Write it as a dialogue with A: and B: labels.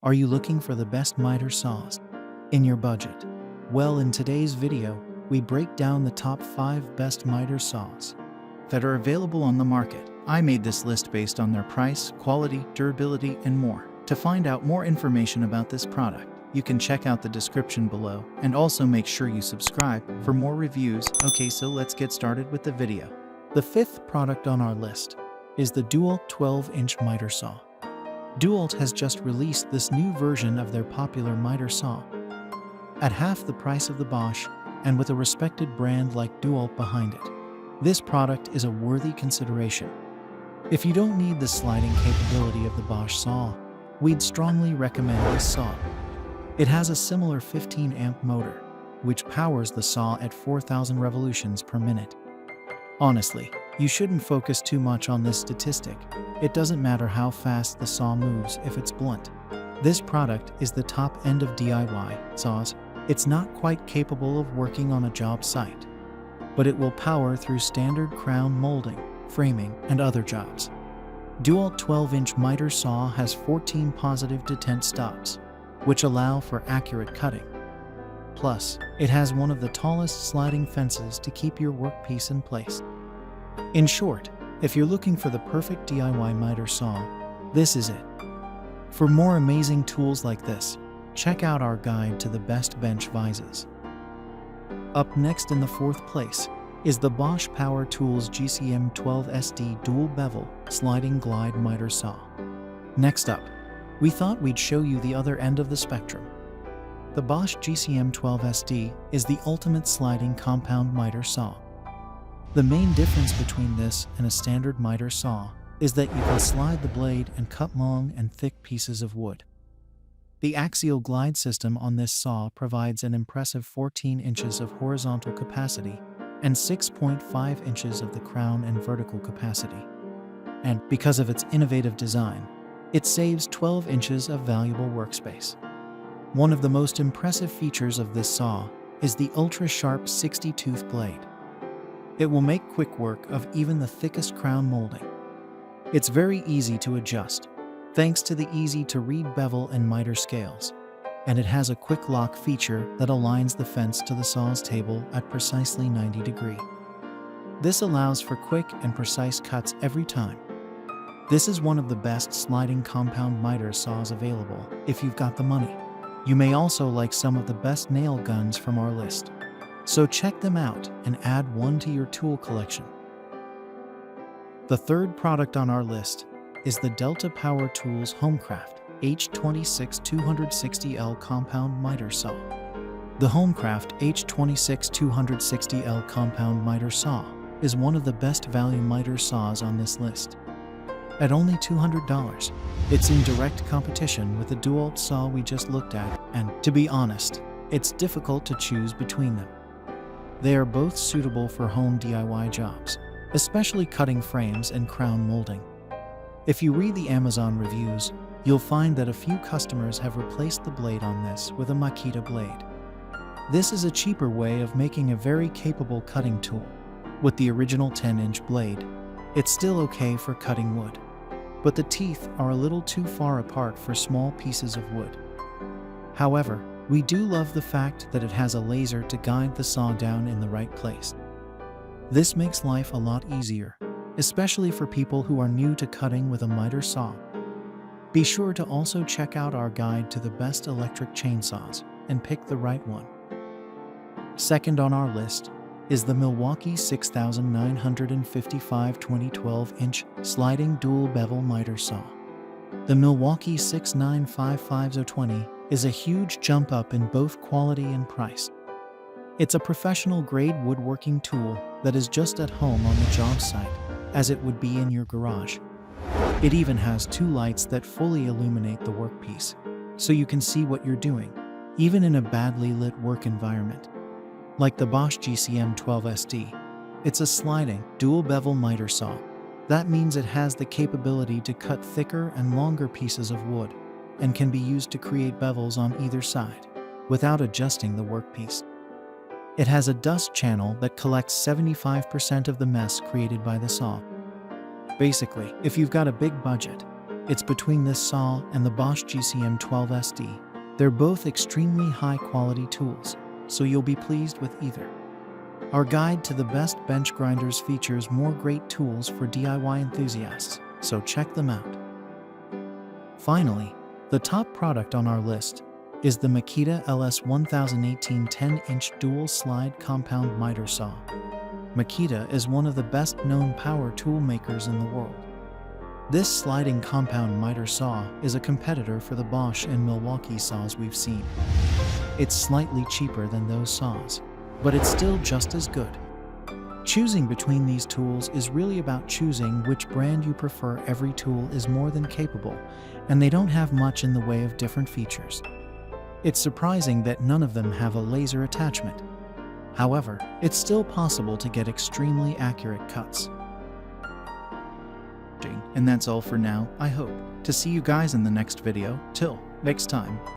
A: Are you looking for the best miter saws in your budget? Well, in today's video, we break down the top 5 best miter saws that are available on the market. I made this list based on their price, quality, durability, and more. To find out more information about this product, you can check out the description below, and also make sure you subscribe for more reviews. Okay, so let's get started with the video. The 5th product on our list is the DeWalt 12-inch miter saw. DeWalt has just released this new version of their popular miter saw at half the price of the Bosch, and with a respected brand like DeWalt behind it. This product is a worthy consideration. If you don't need the sliding capability of the Bosch saw, we'd strongly recommend this saw. It has a similar 15-amp motor, which powers the saw at 4,000 revolutions per minute. Honestly, you shouldn't focus too much on this statistic. It doesn't matter how fast the saw moves if it's blunt. This product is the top end of DIY saws. It's not quite capable of working on a job site, but it will power through standard crown molding, framing, and other jobs. DeWalt 12-inch miter saw has 14 positive detent stops, which allow for accurate cutting. Plus, it has one of the tallest sliding fences to keep your workpiece in place. In short, if you're looking for the perfect DIY miter saw, this is it. For more amazing tools like this, check out our guide to the best bench vises. Up next in the 4th place is the Bosch Power Tools GCM 12SD Dual-Bevel Sliding Glide Miter Saw. Next up, we thought we'd show you the other end of the spectrum. The Bosch GCM 12SD is the ultimate sliding compound miter saw. The main difference between this and a standard miter saw is that you can slide the blade and cut long and thick pieces of wood. The axial glide system on this saw provides an impressive 14 inches of horizontal capacity and 6.5 inches of the crown and vertical capacity. And because of its innovative design, it saves 12 inches of valuable workspace. One of the most impressive features of this saw is the ultra-sharp 60-tooth blade. It will make quick work of even the thickest crown molding. It's very easy to adjust, thanks to the easy-to-read bevel and miter scales, and it has a quick lock feature that aligns the fence to the saw's table at precisely 90 degrees. This allows for quick and precise cuts every time. This is one of the best sliding compound miter saws available if you've got the money. You may also like some of the best nail guns from our list, so check them out and add one to your tool collection. The 3rd product on our list is the Delta Power Tools Homecraft H26260L Compound Miter Saw. The Homecraft H26260L Compound Miter Saw is one of the best value miter saws on this list. At only $200, it's in direct competition with the DeWalt saw we just looked at, and to be honest, it's difficult to choose between them. They are both suitable for home DIY jobs, especially cutting frames and crown molding. If you read the Amazon reviews, you'll find that a few customers have replaced the blade on this with a Makita blade. This is a cheaper way of making a very capable cutting tool. With the original 10-inch blade, it's still okay for cutting wood, but the teeth are a little too far apart for small pieces of wood. However, we do love the fact that it has a laser to guide the saw down in the right place. This makes life a lot easier, especially for people who are new to cutting with a miter saw. Be sure to also check out our guide to the best electric chainsaws and pick the right one. Second on our list is the Milwaukee 6955 2012-inch Sliding Dual-Bevel Miter Saw. The Milwaukee 6955 is a huge jump up in both quality and price. It's a professional-grade woodworking tool that is just at home on the job site, as it would be in your garage. It even has 2 lights that fully illuminate the workpiece, so you can see what you're doing, even in a badly lit work environment. Like the Bosch GCM 12SD, it's a sliding, dual-bevel miter saw. That means it has the capability to cut thicker and longer pieces of wood, and can be used to create bevels on either side, without adjusting the workpiece. It has a dust channel that collects 75% of the mess created by the saw. Basically, if you've got a big budget, It's between this saw and the Bosch GCM 12SD. They're both extremely high-quality tools, so you'll be pleased with either. Our guide to the best bench grinders features more great tools for DIY enthusiasts, so check them out. Finally, the top product on our list is the Makita LS1018 10-inch dual-slide compound miter saw. Makita is one of the best-known power tool makers in the world. This sliding compound miter saw is a competitor for the Bosch and Milwaukee saws we've seen. It's slightly cheaper than those saws, but it's still just as good. Choosing between these tools is really about choosing which brand you prefer. Every tool is more than capable, and they don't have much in the way of different features. It's surprising that none of them have a laser attachment. However, it's still possible to get extremely accurate cuts. And that's all for now. I hope to see you guys in the next video. Till next time.